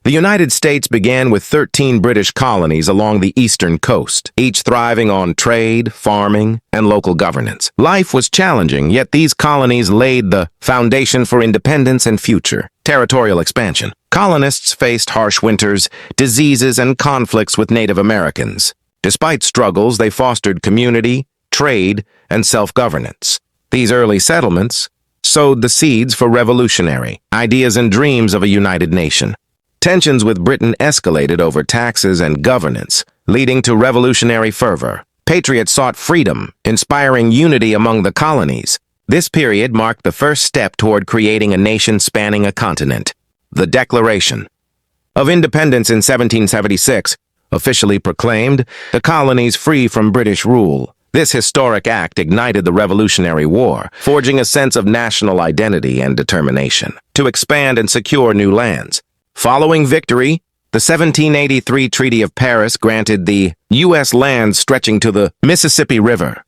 The United States began with 13 British colonies along the eastern coast, each thriving on trade, farming, and local governance. Life was challenging, yet these colonies laid the foundation for independence and future territorial expansion. Colonists faced harsh winters, diseases, and conflicts with Native Americans. Despite struggles, they fostered community, trade, and self-governance. These early settlements sowed the seeds for revolutionary ideas and dreams of a united nation. Tensions with Britain escalated over taxes and governance, leading to revolutionary fervor. Patriots sought freedom, inspiring unity among the colonies. This period marked the first step toward creating a nation spanning a continent. The Declaration of Independence in 1776 officially proclaimed the colonies free from British rule. This historic act ignited the Revolutionary War, forging a sense of national identity and determination to expand and secure new lands. Following victory, the 1783 Treaty of Paris granted the U.S. lands stretching to the Mississippi River.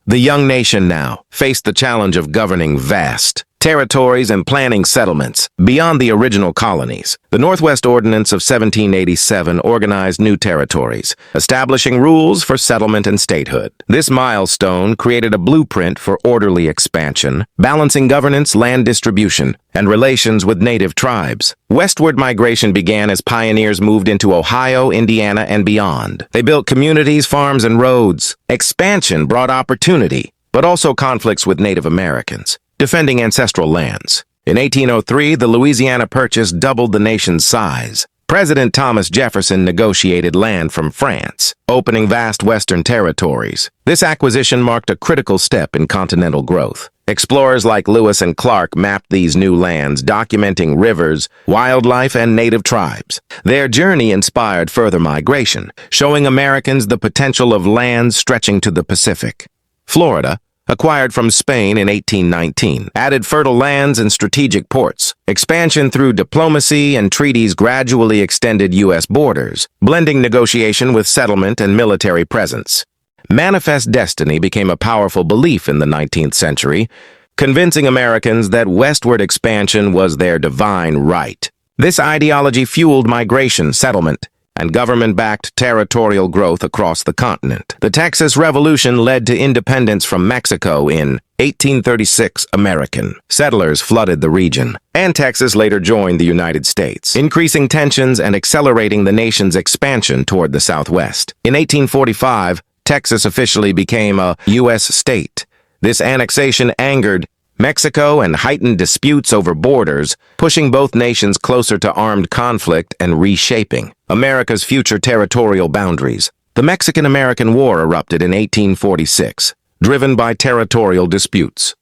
The young nation now faced the challenge of governing vast territories and planning settlements beyond the original colonies. The Northwest Ordinance of 1787 organized new territories, establishing rules for settlement and statehood. This milestone created a blueprint for orderly expansion, balancing governance, land distribution, and relations with native tribes. Westward migration began as pioneers moved into Ohio, Indiana, and beyond. They built communities, farms, and roads. Expansion brought opportunity, but also conflicts with Native Americans, defending ancestral lands. In 1803, the Louisiana Purchase doubled the nation's size. President Thomas Jefferson negotiated land from France, opening vast western territories. This acquisition marked a critical step in continental growth. Explorers like Lewis and Clark mapped these new lands, documenting rivers, wildlife, and native tribes. Their journey inspired further migration, showing Americans the potential of lands stretching to the Pacific. Florida, acquired from Spain in 1819, added fertile lands and strategic ports. Expansion through diplomacy and treaties gradually extended U.S. borders, blending negotiation with settlement and military presence. Manifest destiny became a powerful belief in the 19th century, convincing Americans that westward expansion was their divine right. This ideology fueled migration, settlement, and government-backed territorial growth across the continent. The Texas Revolution led to independence from Mexico in 1836. American settlers flooded the region, and Texas later joined the United States, increasing tensions and accelerating the nation's expansion toward the Southwest. In 1845, Texas officially became a U.S. state. This annexation angered Mexico and heightened disputes over borders, pushing both nations closer to armed conflict and reshaping America's future territorial boundaries. The Mexican-American War erupted in 1846, driven by territorial disputes.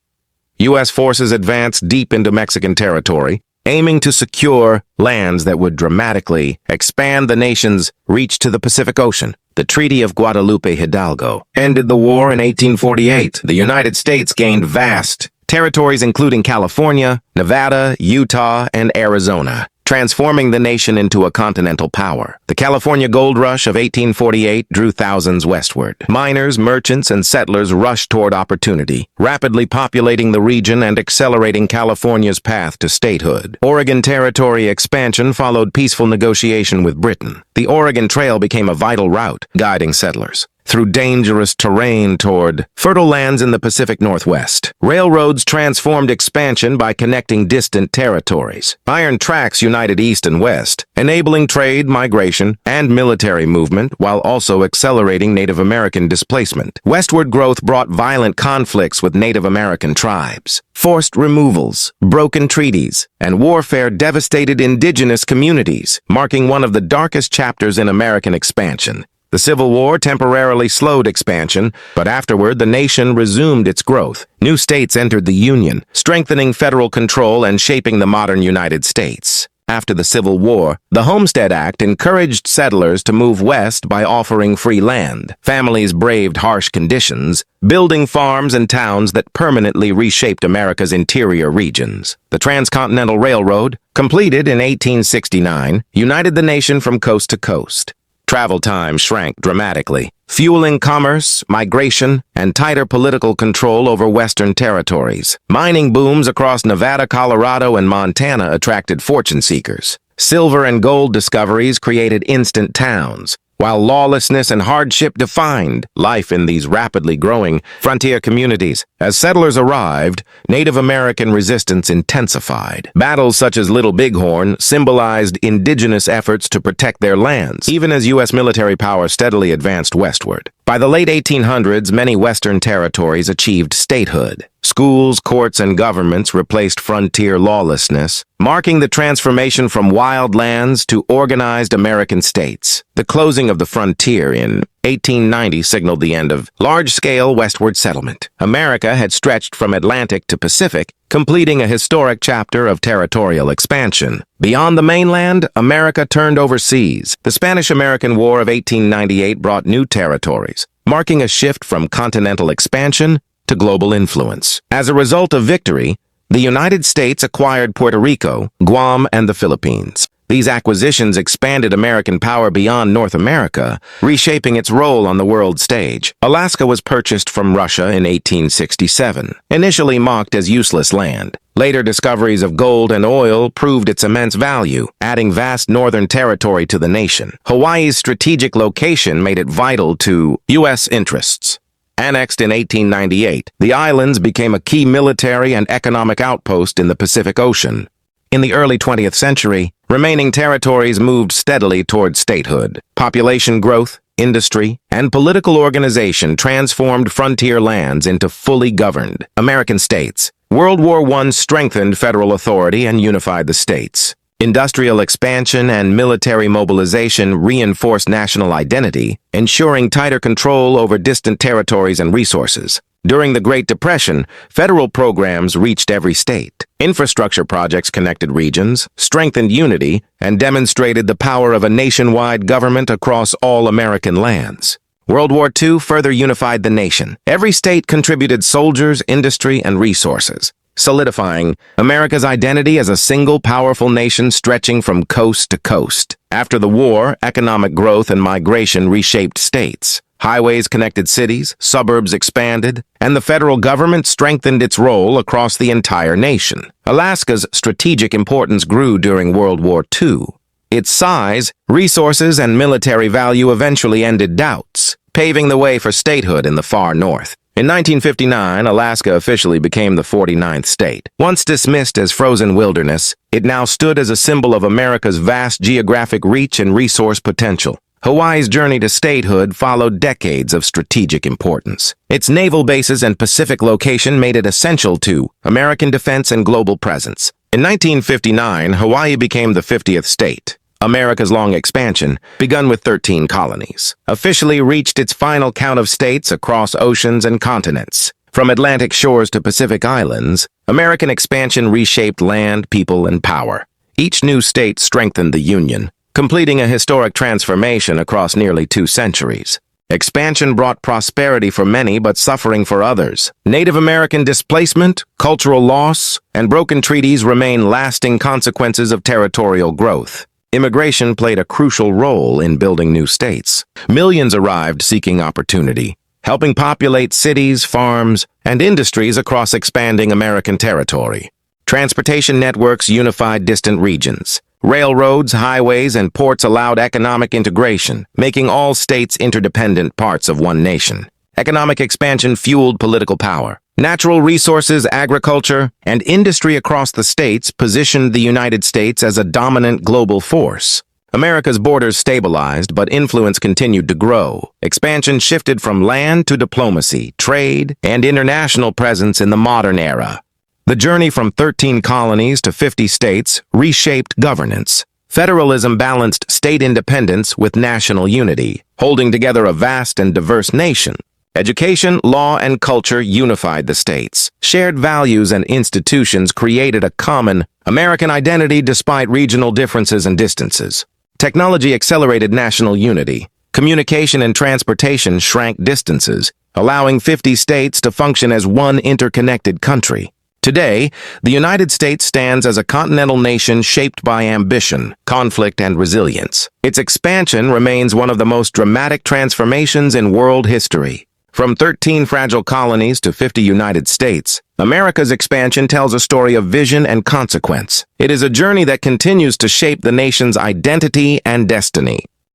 U.S. forces advanced deep into Mexican territory, aiming to secure lands that would dramatically expand the nation's reach to the Pacific Ocean. The Treaty of Guadalupe Hidalgo ended the war in 1848. The United States gained vast territories including California, Nevada, Utah, and Arizona, transforming the nation into a continental power. The California Gold Rush of 1848 drew thousands westward. Miners, merchants, and settlers rushed toward opportunity, rapidly populating the region and accelerating California's path to statehood. Oregon Territory expansion followed peaceful negotiation with Britain. The Oregon Trail became a vital route, guiding settlers through dangerous terrain toward fertile lands in the Pacific Northwest. Railroads transformed expansion by connecting distant territories. Iron tracks united east and west, enabling trade, migration, and military movement while also accelerating Native American displacement. Westward growth brought violent conflicts with Native American tribes. Forced removals, broken treaties, and warfare devastated indigenous communities, marking one of the darkest chapters in American expansion. The Civil War temporarily slowed expansion, but afterward the nation resumed its growth. New states entered the Union, strengthening federal control and shaping the modern United States. After the Civil War, the Homestead Act encouraged settlers to move west by offering free land. Families braved harsh conditions, building farms and towns that permanently reshaped America's interior regions. The Transcontinental Railroad, completed in 1869, united the nation from coast to coast. Travel time shrank dramatically, fueling commerce, migration, and tighter political control over Western territories. Mining booms across Nevada, Colorado, and Montana attracted fortune seekers. Silver and gold discoveries created instant towns, while lawlessness and hardship defined life in these rapidly growing frontier communities. As settlers arrived, Native American resistance intensified. Battles such as Little Bighorn symbolized indigenous efforts to protect their lands, even as U.S. military power steadily advanced westward. By the late 1800s, many Western territories achieved statehood. Schools, courts, and governments replaced frontier lawlessness, marking the transformation from wild lands to organized American states. The closing of the frontier in 1890 signaled the end of large-scale westward settlement. America had stretched from Atlantic to Pacific, completing a historic chapter of territorial expansion. Beyond the mainland, America turned overseas. The Spanish-American War of 1898 brought new territories, marking a shift from continental expansion to global influence. As a result of victory, the United States acquired Puerto Rico, Guam, and the Philippines. These acquisitions expanded American power beyond North America, reshaping its role on the world stage. Alaska was purchased from Russia in 1867, initially mocked as useless land. Later discoveries of gold and oil proved its immense value, adding vast northern territory to the nation. Hawaii's strategic location made it vital to U.S. interests. Annexed in 1898, the islands became a key military and economic outpost in the Pacific Ocean. In the early 20th century, remaining territories moved steadily toward statehood. Population growth, industry, and political organization transformed frontier lands into fully governed American states. World War I strengthened federal authority and unified the states. Industrial expansion and military mobilization reinforced national identity, ensuring tighter control over distant territories and resources. During the Great Depression, federal programs reached every state. Infrastructure projects connected regions, strengthened unity, and demonstrated the power of a nationwide government across all American lands. World War II further unified the nation. Every state contributed soldiers, industry, and resources, solidifying America's identity as a single powerful nation stretching from coast to coast. After the war, economic growth and migration reshaped states. Highways connected cities, suburbs expanded, and the federal government strengthened its role across the entire nation. Alaska's strategic importance grew during World War II. Its size, resources, and military value eventually ended doubts, paving the way for statehood in the far north. In 1959, Alaska officially became the 49th state. Once dismissed as frozen wilderness, it now stood as a symbol of America's vast geographic reach and resource potential. Hawaii's journey to statehood followed decades of strategic importance. Its naval bases and Pacific location made it essential to American defense and global presence. In 1959, Hawaii became the 50th state. America's long expansion, begun with 13 colonies, officially reached its final count of states across oceans and continents. From Atlantic shores to Pacific islands, American expansion reshaped land, people, and power. Each new state strengthened the Union, completing a historic transformation across nearly 2 centuries. Expansion brought prosperity for many but suffering for others. Native American displacement, cultural loss, and broken treaties remain lasting consequences of territorial growth. Immigration played a crucial role in building new states. Millions arrived seeking opportunity, helping populate cities, farms, and industries across expanding American territory. Transportation networks unified distant regions. Railroads, highways, and ports allowed economic integration, making all states interdependent parts of one nation. Economic expansion fueled political power. Natural resources, agriculture, and industry across the states positioned the United States as a dominant global force. America's borders stabilized, but influence continued to grow. Expansion shifted from land to diplomacy, trade, and international presence in the modern era. The journey from 13 colonies to 50 states reshaped governance. Federalism balanced state independence with national unity, holding together a vast and diverse nation. Education, law, and culture unified the states. Shared values and institutions created a common American identity despite regional differences and distances. Technology accelerated national unity. Communication and transportation shrank distances, allowing 50 states to function as one interconnected country. Today, the United States stands as a continental nation shaped by ambition, conflict, and resilience. Its expansion remains one of the most dramatic transformations in world history. From 13 fragile colonies to 50 United States, America's expansion tells a story of vision and consequence. It is a journey that continues to shape the nation's identity and destiny.